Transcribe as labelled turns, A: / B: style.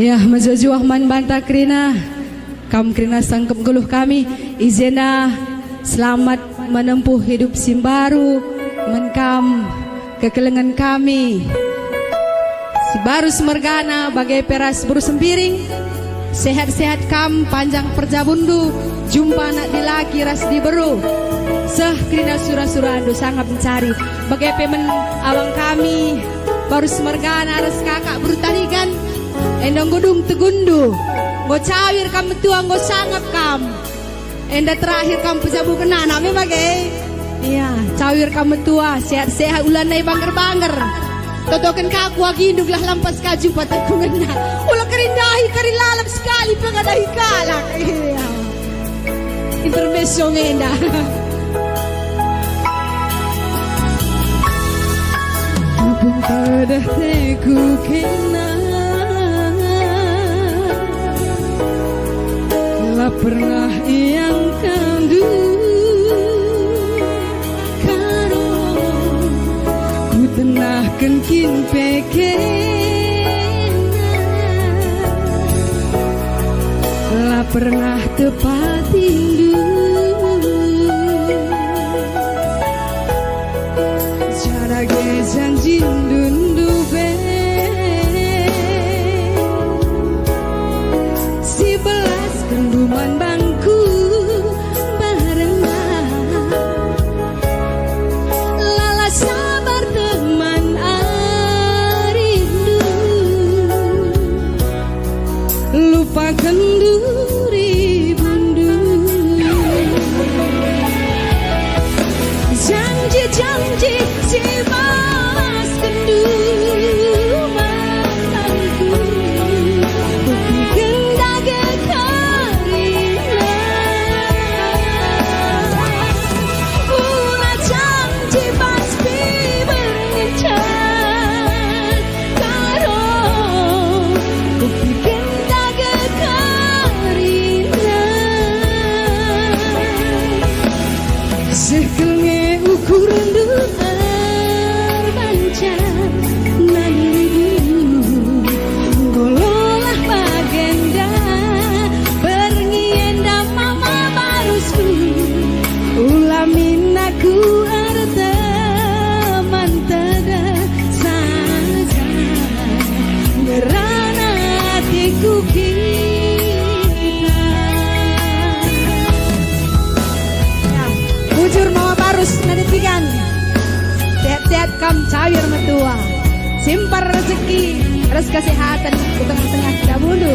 A: Ya, majujuah man banta krina, kam krina sangkep geluh kami, izena selamat menempuh hidup simbaru, menkam kekelengan kami. Sibaru semergana bagai peras buru sempiring, sehat-sehat kam panjang perjabundu, jumpa anak dilaki ras diberu. Seh krina surah-surah ando sangat mencari, bagai pemen awang kami, baru semergana ras kakak bertanikan. Endong gudung tegundu, ngo cawir kam tua ngo sangap kam. Enda terakhir kam pejabu kena nami bagai. Iya, cawir kam tua sehat-sehat ulan nai bangger-bangger. Totokan kaku agindug lah lampas kaju patakungannya. Ulah kerindahi karilalap sekali pengadahi kalak. Iya. Intermezzo ngenda. Hubung pada teku kena. Pernah yang kandu karo ku tenahkan kin pekena lah pernah tepat indu jarage janji dundu be si belas kenduman bangku barengan lala sabar teman arindu lupakan duri bundu janji-janji si mas kendu sekelnya ukuran duar bancar nan ribu gololah bagenda bernienda mama barusku ulamin aku arta mantada saja ngerana hatiku nadetikan sehat-sehat kam cawir metua simpar rezeki res kesehatan di tengah-tengah dahulu.